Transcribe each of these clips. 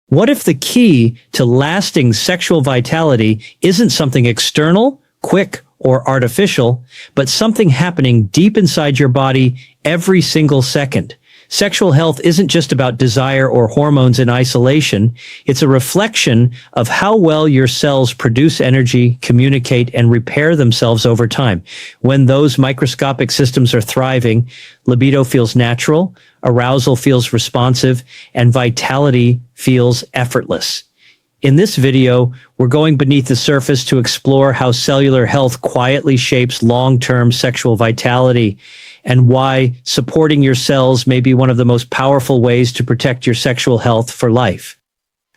What if the key to lasting sexual vitality isn't something external, quick, or artificial, but something happening deep inside your body every single second? Sexual health isn't just about desire or hormones in isolation. It's a reflection of how well your cells produce energy, communicate, and repair themselves over time. When those microscopic systems are thriving, libido feels natural, arousal feels responsive, and vitality feels effortless. In this video, we're going beneath the surface to explore how cellular health quietly shapes long-term sexual vitality and why supporting your cells may be one of the most powerful ways to protect your sexual health for life.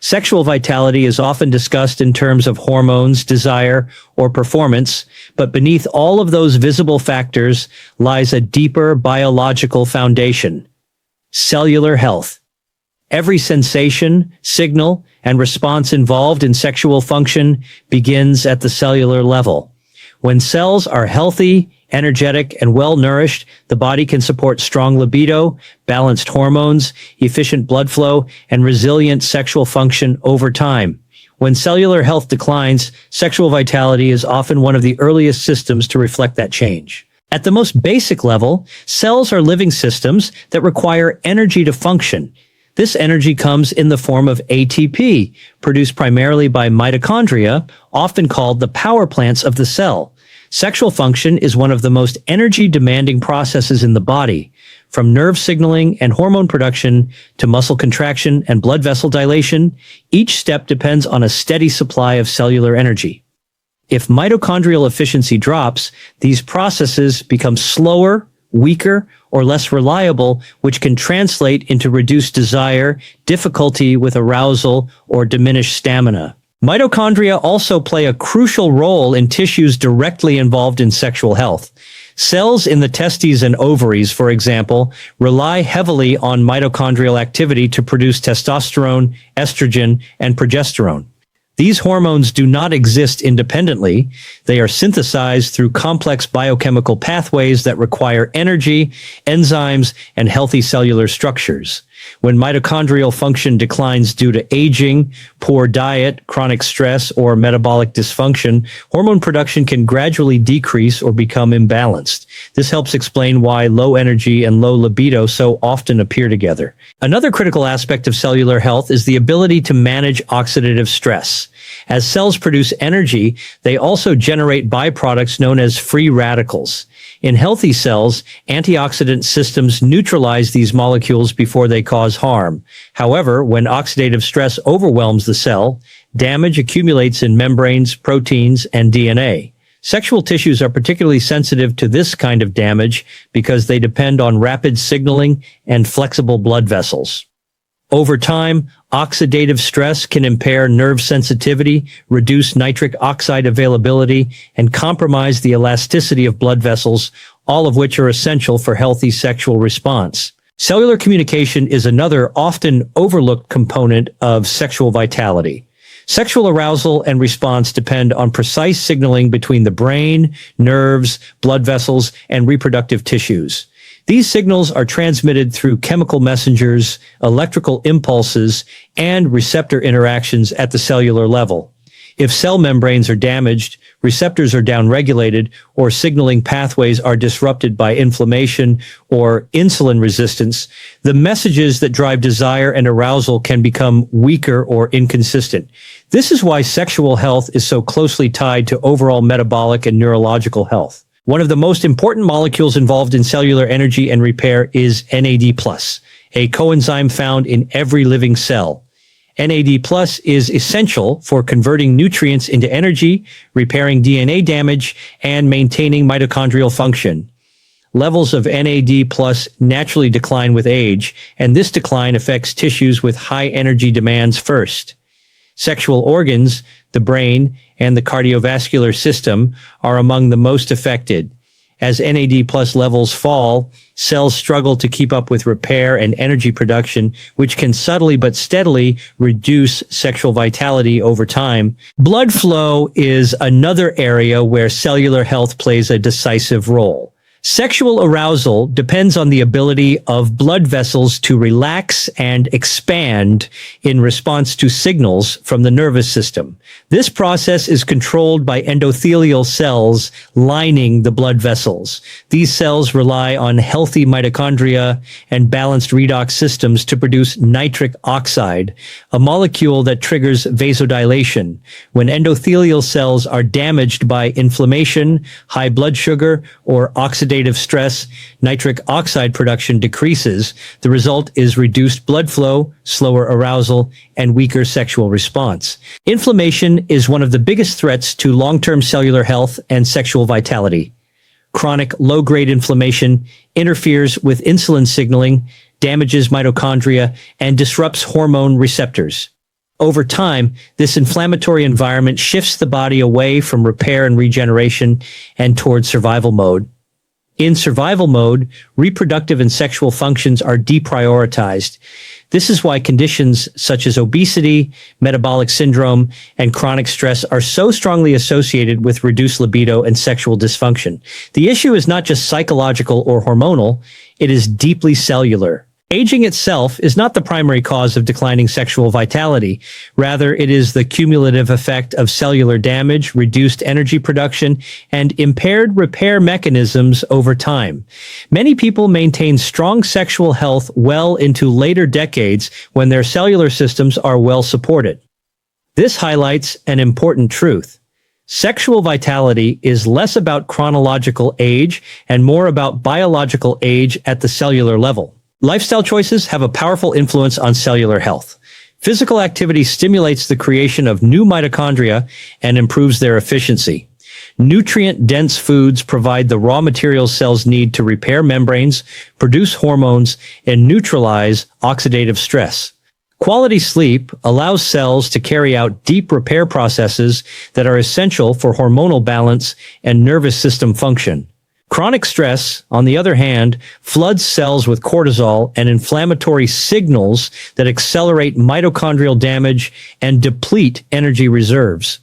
Sexual vitality is often discussed in terms of hormones, desire, or performance, but beneath all of those visible factors lies a deeper biological foundation: cellular health. Every sensation, signal, and response involved in sexual function begins at the cellular level. When cells are healthy, energetic, and well-nourished, the body can support strong libido, balanced hormones, efficient blood flow, and resilient sexual function over time. When cellular health declines, sexual vitality is often one of the earliest systems to reflect that change. At the most basic level, cells are living systems that require energy to function. This energy comes in the form of ATP, produced primarily by mitochondria, often called the power plants of the cell. Sexual function is one of the most energy-demanding processes in the body. From nerve signaling and hormone production to muscle contraction and blood vessel dilation, each step depends on a steady supply of cellular energy. If mitochondrial efficiency drops, these processes become slower, weaker, or less reliable, which can translate into reduced desire, difficulty with arousal, or diminished stamina. Mitochondria also play a crucial role in tissues directly involved in sexual health. Cells in the testes and ovaries, for example, rely heavily on mitochondrial activity to produce testosterone, estrogen, and progesterone. These hormones do not exist independently. They are synthesized through complex biochemical pathways that require energy, enzymes, and healthy cellular structures. When mitochondrial function declines due to aging, poor diet, chronic stress, or metabolic dysfunction, hormone production can gradually decrease or become imbalanced. This helps explain why low energy and low libido so often appear together. Another critical aspect of cellular health is the ability to manage oxidative stress. As cells produce energy, they also generate byproducts known as free radicals. In healthy cells, antioxidant systems neutralize these molecules before they cause harm. However, when oxidative stress overwhelms the cell, damage accumulates in membranes, proteins, and DNA. Sexual tissues are particularly sensitive to this kind of damage because they depend on rapid signaling and flexible blood vessels. Over time, oxidative stress can impair nerve sensitivity, reduce nitric oxide availability, and compromise the elasticity of blood vessels, all of which are essential for healthy sexual response. Cellular communication is another often overlooked component of sexual vitality. Sexual arousal and response depend on precise signaling between the brain, nerves, blood vessels, and reproductive tissues. These signals are transmitted through chemical messengers, electrical impulses, and receptor interactions at the cellular level. If cell membranes are damaged, receptors are downregulated, or signaling pathways are disrupted by inflammation or insulin resistance, the messages that drive desire and arousal can become weaker or inconsistent. This is why sexual health is so closely tied to overall metabolic and neurological health. One of the most important molecules involved in cellular energy and repair is NAD+, a coenzyme found in every living cell. NAD+ is essential for converting nutrients into energy, repairing DNA damage, and maintaining mitochondrial function. Levels of NAD+ naturally decline with age, and this decline affects tissues with high energy demands first. Sexual organs, the brain, and the cardiovascular system are among the most affected. As NAD+ levels fall, cells struggle to keep up with repair and energy production, which can subtly but steadily reduce sexual vitality over time. Blood flow is another area where cellular health plays a decisive role. Sexual arousal depends on the ability of blood vessels to relax and expand in response to signals from the nervous system. This process is controlled by endothelial cells lining the blood vessels. These cells rely on healthy mitochondria and balanced redox systems to produce nitric oxide, a molecule that triggers vasodilation. When endothelial cells are damaged by inflammation, high blood sugar, or oxidative stress, nitric oxide production decreases. The result is reduced blood flow, slower arousal, and weaker sexual response. Inflammation is one of the biggest threats to long-term cellular health and sexual vitality. Chronic low-grade inflammation interferes with insulin signaling, damages mitochondria, and disrupts hormone receptors. Over time, this inflammatory environment shifts the body away from repair and regeneration and toward survival mode. In survival mode, reproductive and sexual functions are deprioritized. This is why conditions such as obesity, metabolic syndrome, and chronic stress are so strongly associated with reduced libido and sexual dysfunction. The issue is not just psychological or hormonal, it is deeply cellular. Aging itself is not the primary cause of declining sexual vitality. Rather, it is the cumulative effect of cellular damage, reduced energy production, and impaired repair mechanisms over time. Many people maintain strong sexual health well into later decades when their cellular systems are well supported. This highlights an important truth. Sexual vitality is less about chronological age and more about biological age at the cellular level. Lifestyle choices have a powerful influence on cellular health. Physical activity stimulates the creation of new mitochondria and improves their efficiency. Nutrient-dense foods provide the raw materials cells need to repair membranes, produce hormones, and neutralize oxidative stress. Quality sleep allows cells to carry out deep repair processes that are essential for hormonal balance and nervous system function. Chronic stress, on the other hand, floods cells with cortisol and inflammatory signals that accelerate mitochondrial damage and deplete energy reserves.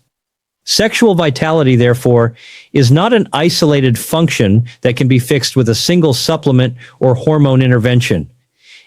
Sexual vitality, therefore, is not an isolated function that can be fixed with a single supplement or hormone intervention.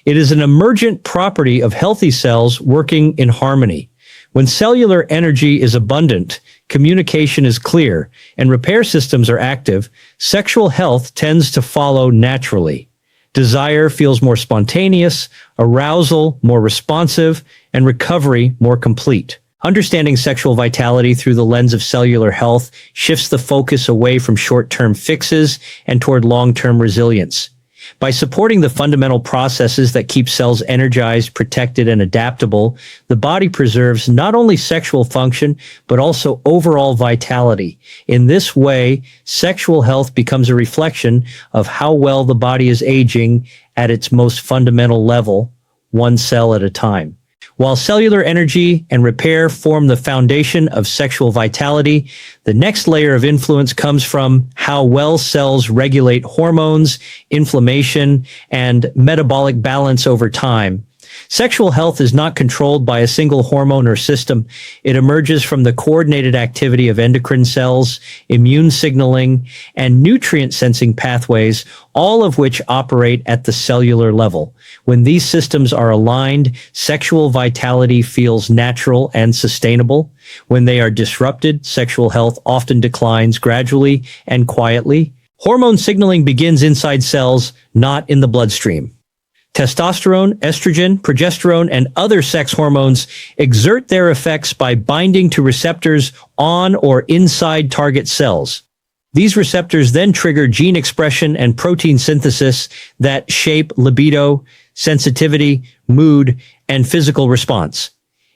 It is an emergent property of healthy cells working in harmony. When cellular energy is abundant, communication is clear, and repair systems are active, sexual health tends to follow naturally. Desire feels more spontaneous, arousal more responsive, and recovery more complete. Understanding sexual vitality through the lens of cellular health shifts the focus away from short-term fixes and toward long-term resilience. By supporting the fundamental processes that keep cells energized, protected, and adaptable, the body preserves not only sexual function, but also overall vitality. In this way, sexual health becomes a reflection of how well the body is aging at its most fundamental level, one cell at a time. While cellular energy and repair form the foundation of sexual vitality, the next layer of influence comes from how well cells regulate hormones, inflammation, and metabolic balance over time. Sexual health is not controlled by a single hormone or system. It emerges from the coordinated activity of endocrine cells, immune signaling, and nutrient-sensing pathways, all of which operate at the cellular level. When these systems are aligned, sexual vitality feels natural and sustainable. When they are disrupted, sexual health often declines gradually and quietly. Hormone signaling begins inside cells, not in the bloodstream. Testosterone, estrogen, progesterone, and other sex hormones exert their effects by binding to receptors on or inside target cells. These receptors then trigger gene expression and protein synthesis that shape libido, sensitivity, mood, and physical response.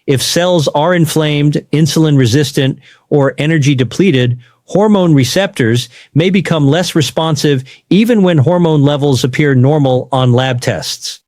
If cells are inflamed, insulin resistant, or energy depleted, hormone receptors may become less responsive even when hormone levels appear normal on lab tests.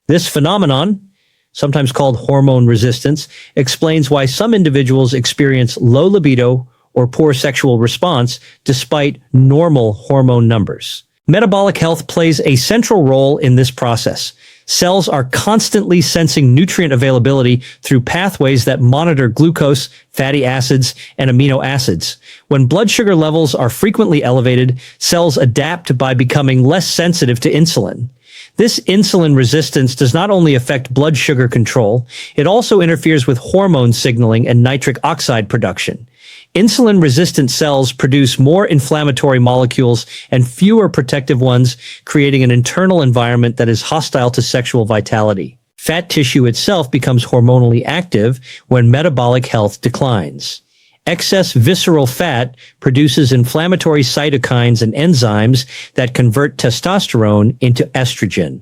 This phenomenon, sometimes called hormone resistance, explains why some individuals experience low libido or poor sexual response despite normal hormone numbers. Metabolic health plays a central role in this process. Cells are constantly sensing nutrient availability through pathways that monitor glucose, fatty acids, and amino acids. When blood sugar levels are frequently elevated, cells adapt by becoming less sensitive to insulin. This insulin resistance does not only affect blood sugar control, it also interferes with hormone signaling and nitric oxide production. Insulin-resistant cells produce more inflammatory molecules and fewer protective ones, creating an internal environment that is hostile to sexual vitality. Fat tissue itself becomes hormonally active when metabolic health declines. Excess visceral fat produces inflammatory cytokines and enzymes that convert testosterone into estrogen.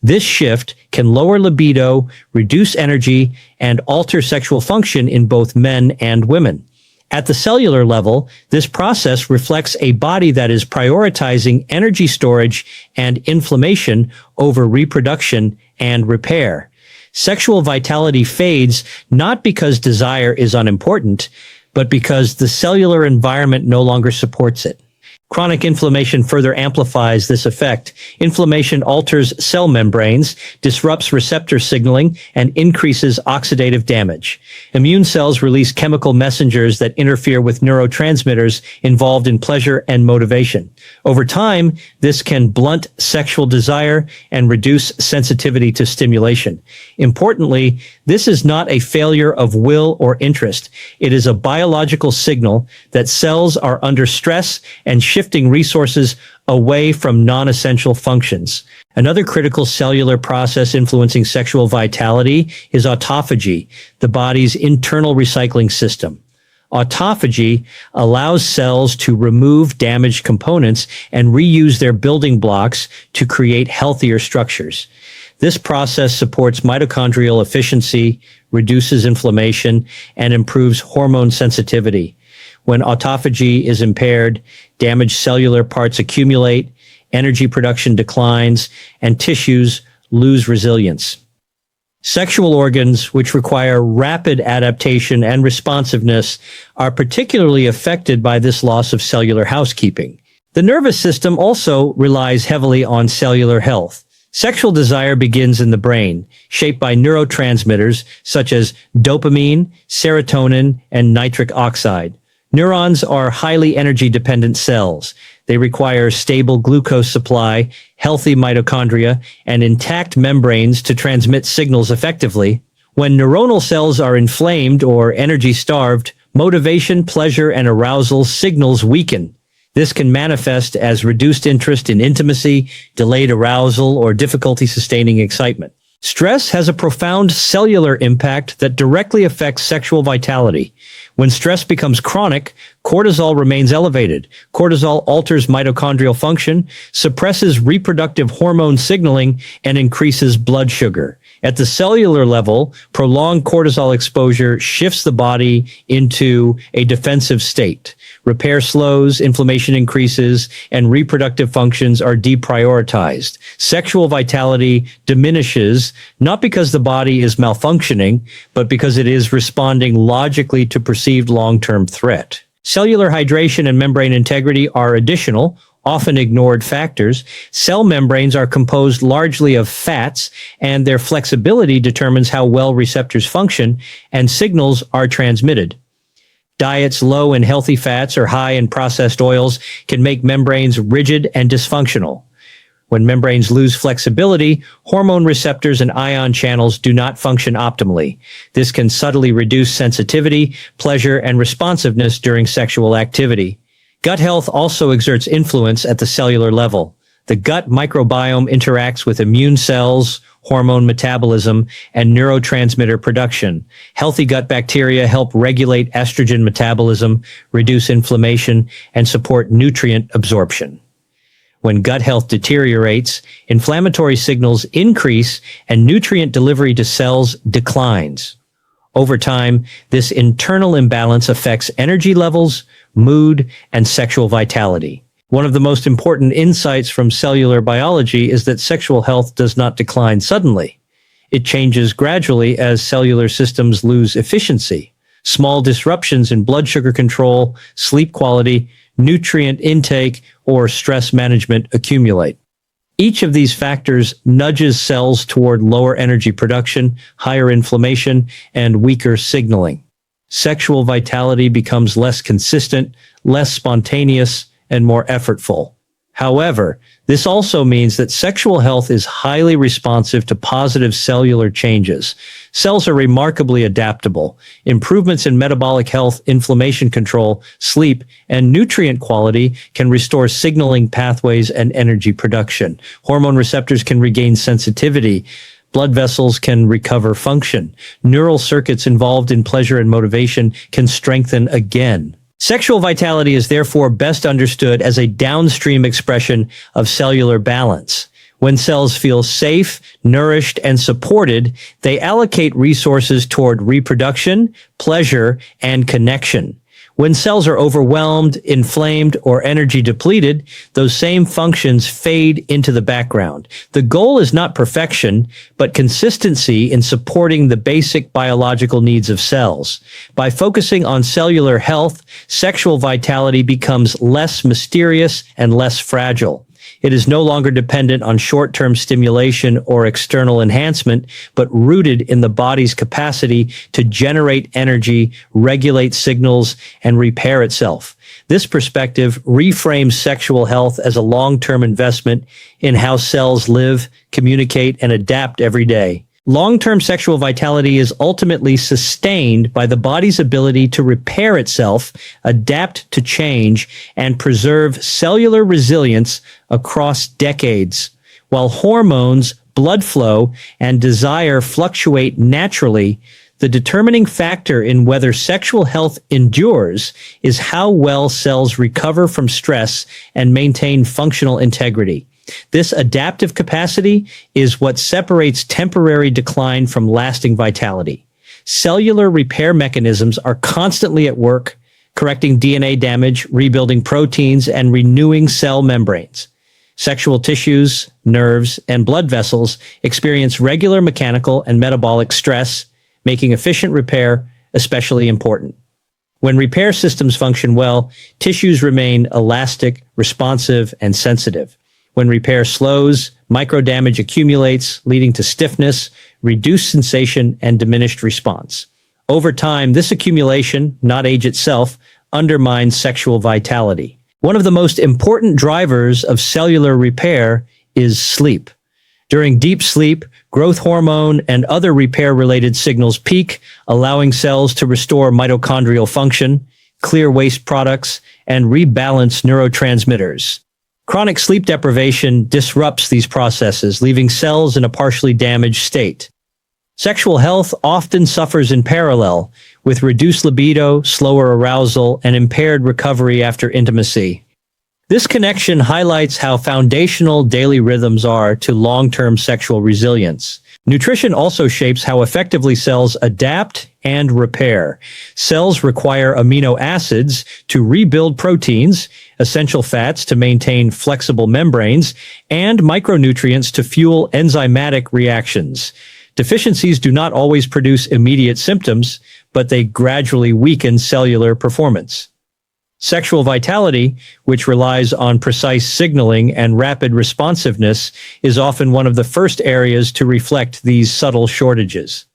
This shift can lower libido, reduce energy, and alter sexual function in both men and women. At the cellular level, this process reflects a body that is prioritizing energy storage and inflammation over reproduction and repair. Sexual vitality fades not because desire is unimportant, but because the cellular environment no longer supports it. Chronic inflammation further amplifies this effect. Inflammation alters cell membranes, disrupts receptor signaling, and increases oxidative damage. Immune cells release chemical messengers that interfere with neurotransmitters involved in pleasure and motivation. Over time, this can blunt sexual desire and reduce sensitivity to stimulation. Importantly, this is not a failure of will or interest. It is a biological signal that cells are under stress and shifting resources away from non-essential functions. Another critical cellular process influencing sexual vitality is autophagy, the body's internal recycling system. Autophagy allows cells to remove damaged components and reuse their building blocks to create healthier structures. This process supports mitochondrial efficiency, reduces inflammation, and improves hormone sensitivity. When autophagy is impaired, damaged cellular parts accumulate, energy production declines, and tissues lose resilience. Sexual organs, which require rapid adaptation and responsiveness, are particularly affected by this loss of cellular housekeeping. The nervous system also relies heavily on cellular health. Sexual desire begins in the brain, shaped by neurotransmitters such as dopamine, serotonin, and nitric oxide. Neurons are highly energy-dependent cells. They require stable glucose supply, healthy mitochondria, and intact membranes to transmit signals effectively. When neuronal cells are inflamed or energy-starved, motivation, pleasure, and arousal signals weaken. This can manifest as reduced interest in intimacy, delayed arousal, or difficulty sustaining excitement. Stress has a profound cellular impact that directly affects sexual vitality. When stress becomes chronic, cortisol remains elevated. Cortisol alters mitochondrial function, suppresses reproductive hormone signaling, and increases blood sugar. At the cellular level, prolonged cortisol exposure shifts the body into a defensive state. Repair slows, inflammation increases, and reproductive functions are deprioritized. Sexual vitality diminishes, not because the body is malfunctioning, but because it is responding logically to perceived long-term threat. Cellular hydration and membrane integrity are additional, often ignored factors. Cell membranes are composed largely of fats, and their flexibility determines how well receptors function and signals are transmitted. Diets low in healthy fats or high in processed oils can make membranes rigid and dysfunctional. When membranes lose flexibility, hormone receptors and ion channels do not function optimally. This can subtly reduce sensitivity, pleasure, and responsiveness during sexual activity. Gut health also exerts influence at the cellular level. The gut microbiome interacts with immune cells, hormone metabolism, and neurotransmitter production. Healthy gut bacteria help regulate estrogen metabolism, reduce inflammation, and support nutrient absorption. When gut health deteriorates, inflammatory signals increase and nutrient delivery to cells declines. Over time, this internal imbalance affects energy levels, mood, and sexual vitality. One of the most important insights from cellular biology is that sexual health does not decline suddenly. It changes gradually as cellular systems lose efficiency. Small disruptions in blood sugar control, sleep quality, nutrient intake, or stress management accumulate. Each of these factors nudges cells toward lower energy production, higher inflammation, and weaker signaling. Sexual vitality becomes less consistent, less spontaneous, and more effortful. However, this also means that sexual health is highly responsive to positive cellular changes. Cells are remarkably adaptable. Improvements in metabolic health, inflammation control, sleep, and nutrient quality can restore signaling pathways and energy production. Hormone receptors can regain sensitivity. Blood vessels can recover function. Neural circuits involved in pleasure and motivation can strengthen again. Sexual vitality is therefore best understood as a downstream expression of cellular balance. When cells feel safe, nourished, and supported, they allocate resources toward reproduction, pleasure, and connection. When cells are overwhelmed, inflamed, or energy depleted, those same functions fade into the background. The goal is not perfection, but consistency in supporting the basic biological needs of cells. By focusing on cellular health, sexual vitality becomes less mysterious and less fragile. It is no longer dependent on short-term stimulation or external enhancement, but rooted in the body's capacity to generate energy, regulate signals, and repair itself. This perspective reframes sexual health as a long-term investment in how cells live, communicate, and adapt every day. Long-term sexual vitality is ultimately sustained by the body's ability to repair itself, adapt to change, and preserve cellular resilience across decades. While hormones, blood flow, and desire fluctuate naturally, the determining factor in whether sexual health endures is how well cells recover from stress and maintain functional integrity. This adaptive capacity is what separates temporary decline from lasting vitality. Cellular repair mechanisms are constantly at work, correcting DNA damage, rebuilding proteins, and renewing cell membranes. Sexual tissues, nerves, and blood vessels experience regular mechanical and metabolic stress, making efficient repair especially important. When repair systems function well, tissues remain elastic, responsive, and sensitive. When repair slows, microdamage accumulates, leading to stiffness, reduced sensation, and diminished response. Over time, this accumulation, not age itself, undermines sexual vitality. One of the most important drivers of cellular repair is sleep. During deep sleep, growth hormone and other repair-related signals peak, allowing cells to restore mitochondrial function, clear waste products, and rebalance neurotransmitters. Chronic sleep deprivation disrupts these processes, leaving cells in a partially damaged state. Sexual health often suffers in parallel, with reduced libido, slower arousal, and impaired recovery after intimacy. This connection highlights how foundational daily rhythms are to long-term sexual resilience. Nutrition also shapes how effectively cells adapt and repair. Cells require amino acids to rebuild proteins, essential fats to maintain flexible membranes, and micronutrients to fuel enzymatic reactions. Deficiencies do not always produce immediate symptoms, but they gradually weaken cellular performance. Sexual vitality, which relies on precise signaling and rapid responsiveness, is often one of the first areas to reflect these subtle shortages.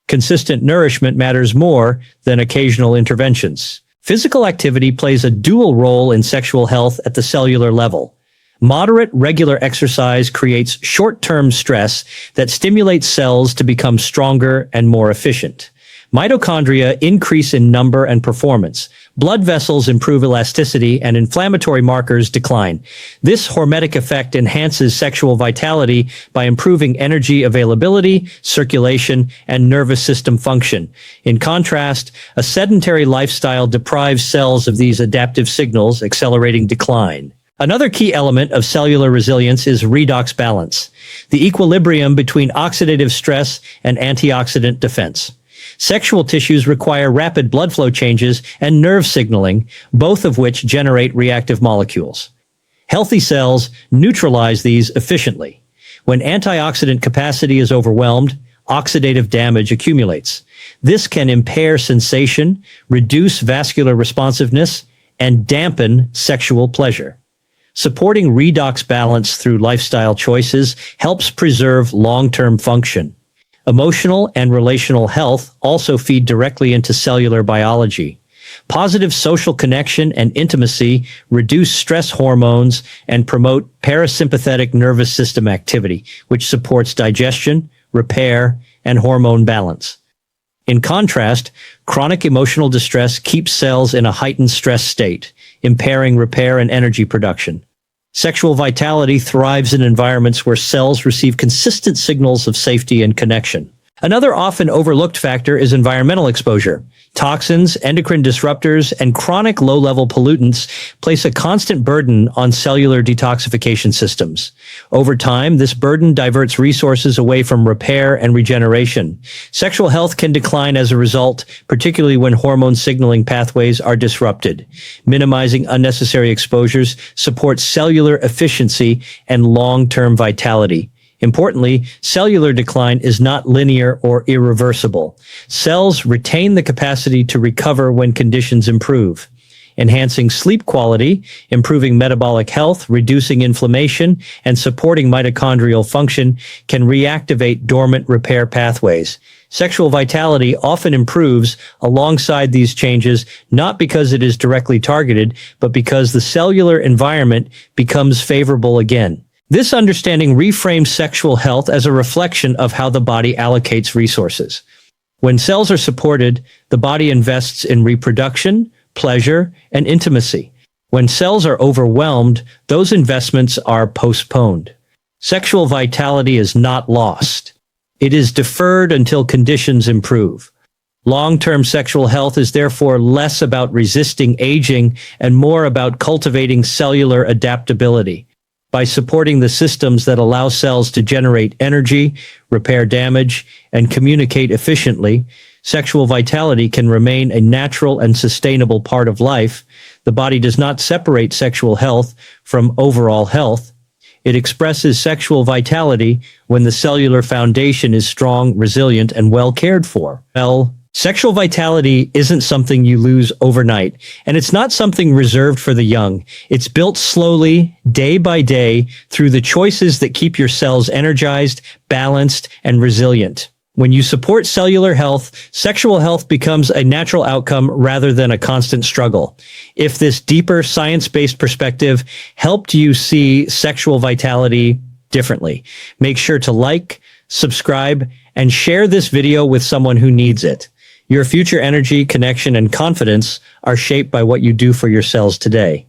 Consistent nourishment matters more than occasional interventions. Physical activity plays a dual role in sexual health at the cellular level. Moderate, regular exercise creates short-term stress that stimulates cells to become stronger and more efficient. Mitochondria increase in number and performance. Blood vessels improve elasticity and inflammatory markers decline. This hormetic effect enhances sexual vitality by improving energy availability, circulation, and nervous system function. In contrast, a sedentary lifestyle deprives cells of these adaptive signals, accelerating decline. Another key element of cellular resilience is redox balance, the equilibrium between oxidative stress and antioxidant defense. Sexual tissues require rapid blood flow changes and nerve signaling, both of which generate reactive molecules. Healthy cells neutralize these efficiently. When antioxidant capacity is overwhelmed, oxidative damage accumulates. This can impair sensation, reduce vascular responsiveness, and dampen sexual pleasure. Supporting redox balance through lifestyle choices helps preserve long-term function. Emotional and relational health also feed directly into cellular biology. Positive social connection and intimacy reduce stress hormones and promote parasympathetic nervous system activity, which supports digestion, repair, and hormone balance. In contrast, chronic emotional distress keeps cells in a heightened stress state, impairing repair and energy production. Sexual vitality thrives in environments where cells receive consistent signals of safety and connection. Another often overlooked factor is environmental exposure. Toxins, endocrine disruptors, and chronic low-level pollutants place a constant burden on cellular detoxification systems. Over time, this burden diverts resources away from repair and regeneration. Sexual health can decline as a result, particularly when hormone signaling pathways are disrupted. Minimizing unnecessary exposures supports cellular efficiency and long-term vitality. Importantly, cellular decline is not linear or irreversible. Cells retain the capacity to recover when conditions improve. Enhancing sleep quality, improving metabolic health, reducing inflammation, and supporting mitochondrial function can reactivate dormant repair pathways. Sexual vitality often improves alongside these changes, not because it is directly targeted, but because the cellular environment becomes favorable again. This understanding reframes sexual health as a reflection of how the body allocates resources. When cells are supported, the body invests in reproduction, pleasure, and intimacy. When cells are overwhelmed, those investments are postponed. Sexual vitality is not lost. It is deferred until conditions improve. Long-term sexual health is therefore less about resisting aging and more about cultivating cellular adaptability. By supporting the systems that allow cells to generate energy, repair damage, and communicate efficiently, sexual vitality can remain a natural and sustainable part of life. The body does not separate sexual health from overall health. It expresses sexual vitality when the cellular foundation is strong, resilient, and well cared for. Sexual vitality isn't something you lose overnight, and it's not something reserved for the young. It's built slowly, day by day, through the choices that keep your cells energized, balanced, and resilient. When you support cellular health, sexual health becomes a natural outcome rather than a constant struggle. If this deeper science-based perspective helped you see sexual vitality differently, make sure to like, subscribe, and share this video with someone who needs it. Your future energy, connection, and confidence are shaped by what you do for your cells today.